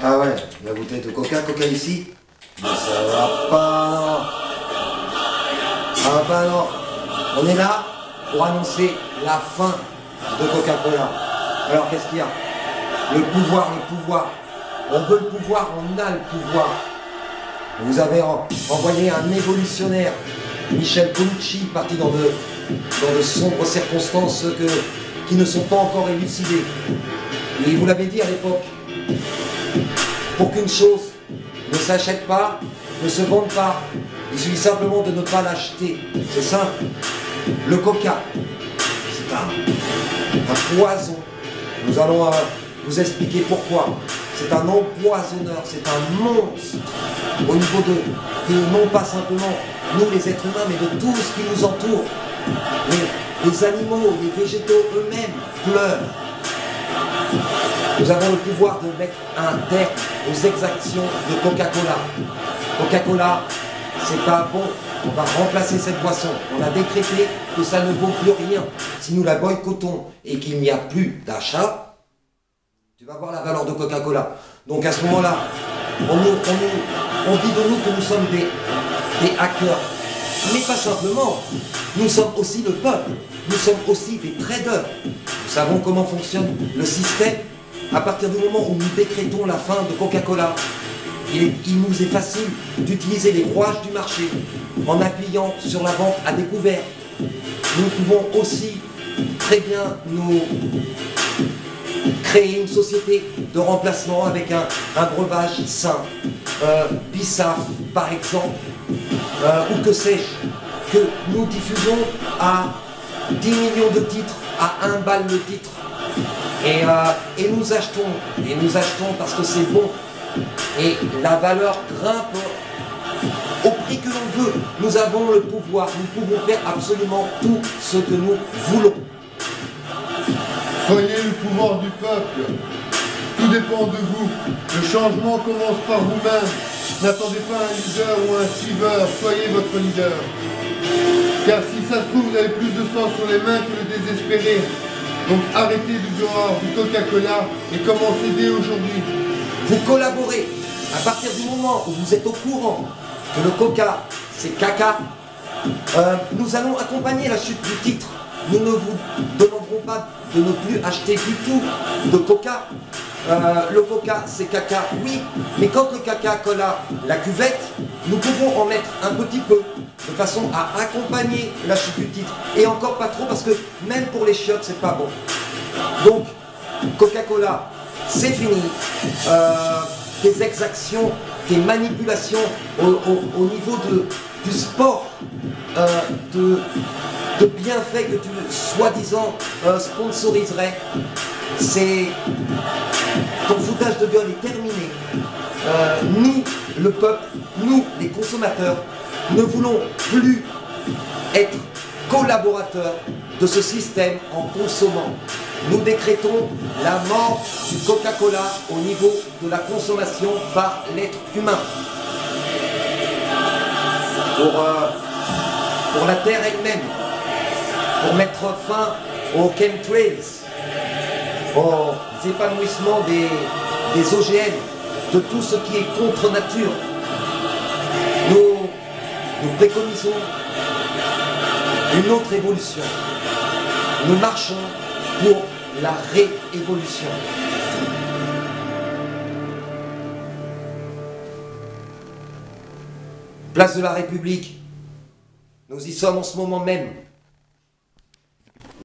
Ah ouais, la bouteille de Coca ici? Mais ça va pas, non. Ça va pas, non. On est là pour annoncer la fin de Coca-Cola. Alors qu'est-ce qu'il y a? Le pouvoir. On veut le pouvoir, on a le pouvoir. Vous avez envoyé un évolutionnaire, Michel Colucci, parti dans de sombres circonstances qui ne sont pas encore élucidées. Et vous l'avez dit à l'époque, pour qu'une chose ne s'achète pas, ne se vende pas, il suffit simplement de ne pas l'acheter. C'est simple. Le coca, c'est un poison. Nous allons vous expliquer pourquoi. C'est un empoisonneur, c'est un monstre au niveau de non pas simplement nous les êtres humains, mais de tout ce qui nous entoure. Les animaux, les végétaux eux-mêmes pleurent. Nous avons le pouvoir de mettre un terme aux exactions de Coca-Cola. Coca-Cola, c'est pas bon. On va remplacer cette boisson. On a décrété que ça ne vaut plus rien. Si nous la boycottons et qu'il n'y a plus d'achat, tu vas voir la valeur de Coca-Cola. Donc à ce moment-là, on dit de nous que nous sommes des hackers. Mais pas simplement. Nous sommes aussi le peuple. Nous sommes aussi des traders. Nous savons comment fonctionne le système. À partir du moment où nous décrétons la fin de Coca-Cola, il nous est facile d'utiliser les rouages du marché en appuyant sur la vente à découvert. Nous pouvons aussi très bien nous créer une société de remplacement avec un breuvage sain, Bissaf par exemple, ou que sais-je, que nous diffusons à 10 millions de titres, à 1 balle le titre. Et nous achetons parce que c'est bon. Et la valeur grimpe au prix que l'on veut. Nous avons le pouvoir, nous pouvons faire absolument tout ce que nous voulons. Soyez le pouvoir du peuple. Tout dépend de vous. Le changement commence par vous-même. N'attendez pas un leader ou un suiveur, soyez votre leader. Car si ça se trouve, vous avez plus de sang sur les mains que le désespéré. Donc arrêtez de boire du Coca-Cola et commencez dès aujourd'hui. Vous collaborez. À partir du moment où vous êtes au courant que le coca, c'est caca, nous allons accompagner la chute du titre. Nous ne vous demanderons pas de ne plus acheter du tout de coca. Le coca, c'est caca, oui, mais quand Coca-Cola, la cuvette, nous pouvons en mettre un petit peu, de façon à accompagner la chute du titre. Et encore pas trop, parce que même pour les chiottes, c'est pas bon. Donc, Coca-Cola, c'est fini. Tes exactions, tes manipulations au niveau du sport, de bienfaits que tu, soi-disant, sponsoriserais, c'est... Ton foutage de gueule est terminé. Nous, le peuple, nous, les consommateurs, ne voulons plus être collaborateurs de ce système en consommant. Nous décrétons la mort du Coca-Cola au niveau de la consommation par l'être humain. Pour la Terre elle-même, pour mettre fin aux chemtrails, aux épanouissements des OGM, de tout ce qui est contre nature. Nous préconisons une autre évolution. Nous marchons pour la réévolution. Place de la République, nous y sommes en ce moment même.